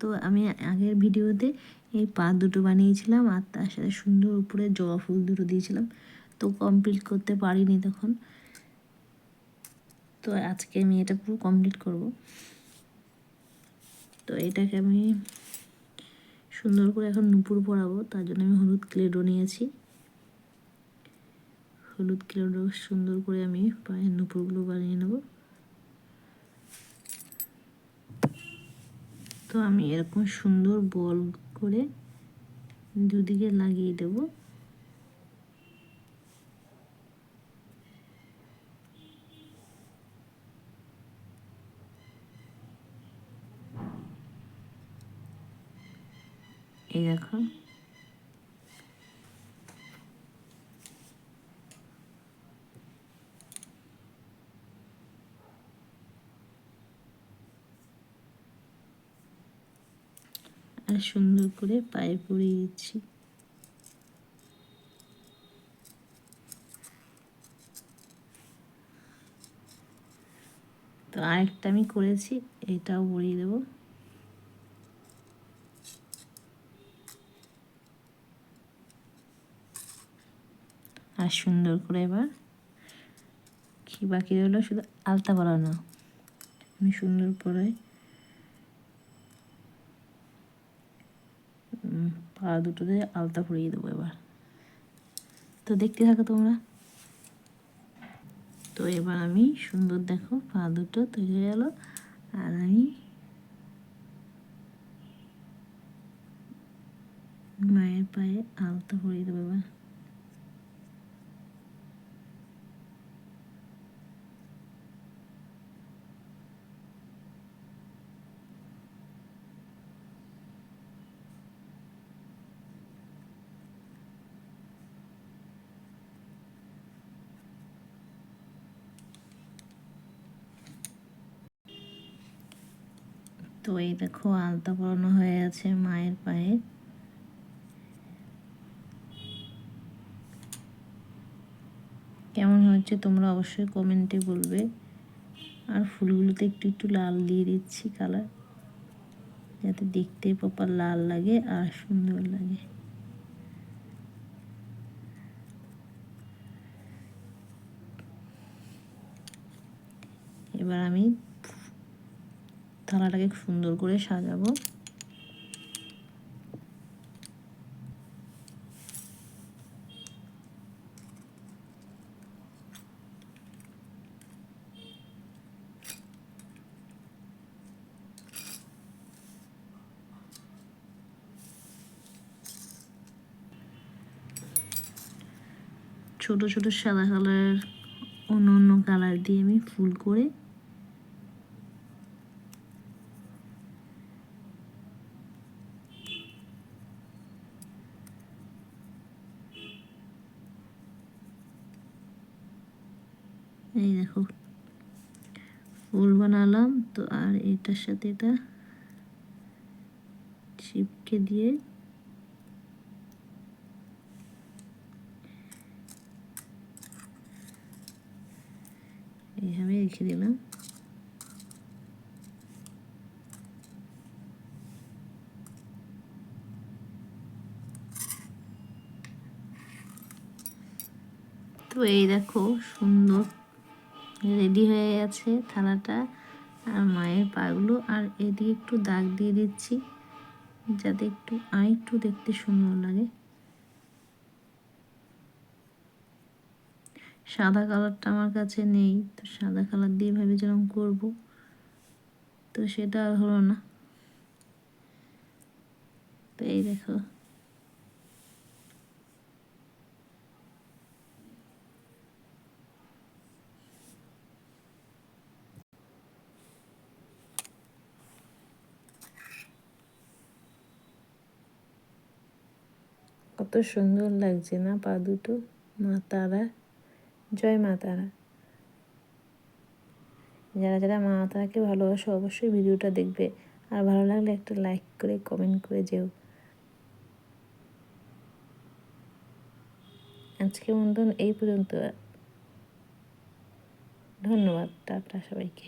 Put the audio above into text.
তো আমি আগের ভিডিওতে এই পা দুটো বানিয়েছিলাম আর তার সাথে সুন্দর উপরে জবা ফুল দুটো দিয়েছিলাম, তো কমপ্লিট করতে পারিনি তখন। তো আজকে আমি এটা পুরো কমপ্লিট করব। তো এটাকে আমি সুন্দর করে এখন নুপুর পরাবো, তার জন্য আমি হলুদ ক্লেডো নিয়েছি। হলুদ ক্লেডো সুন্দর করে আমি পায়ের নুপুরগুলো বানিয়ে নেব। তো আমি এরকম সুন্দর বল করে দুদিকে লাগিয়ে দেব। এই দেখো, আর সুন্দর করে পায়ে পরিয়ে দিচ্ছি। তো আরেকটা আমি করেছি, এটাও পরিয়ে দেবো। আর সুন্দর করে এবার কি বাকি রইলো শুধু আলতা পরানো। আমি সুন্দর করে পা দুটোতে আলতা পরিয়ে দেবো এবার। তো দেখতে থাকো তোমরা। তো এবার আমি সুন্দর দেখো পা দুটো তৈরি হয়ে গেল, আর আমি মায়ের পায়ে আলতা পরিয়ে দেবো এবার। তো এই দেখো আলতা পরানো হয়ে আছে মায়ের পায়ে। কেমন হয়েছে তোমরা অবশ্যই কমেন্টে বলবে। আর ফুলগুলোতে একটু একটু লাল দিয়ে দিচ্ছি কালার, যাতে দেখতে প্রপার লাল লাগে আর সুন্দর লাগে। এবার আমি থালাটাকে সুন্দর করে সাজাবো। ছোট ছোট সাদা কালার অন্য অন্য কালার দিয়ে আমি ফুল করে এই দেখো ফুল বানালাম। তো আর এটার সাথে এটা চিপকে দিয়ে এইভাবে রেখে দিলাম। তো এই দেখো সুন্দর রেডি হয়ে গেছে থালাটা আর মায়ের পাগুলো। আর এদিকে একটু দাগ দিয়ে দিচ্ছি যাতে একটু আরেকটু দেখতে সুন্দর লাগে। সাদা কালারটা আমার কাছে নেই, তো সাদা কালার দিয়ে ভেবেছিলাম করবো, তো সেটা আর হলো না। তো এই দেখো কত সুন্দর লাগছে না পা দুটো। মা তারা, জয় মা তারা। যারা যারা মা তারাকে ভালোবাসো অবশ্যই ভিডিওটা দেখবে, আর ভালো লাগলে একটা লাইক করে কমেন্ট করে যেও। আজকে মতন এই পর্যন্ত। ধন্যবাদ, টাটা সবাইকে।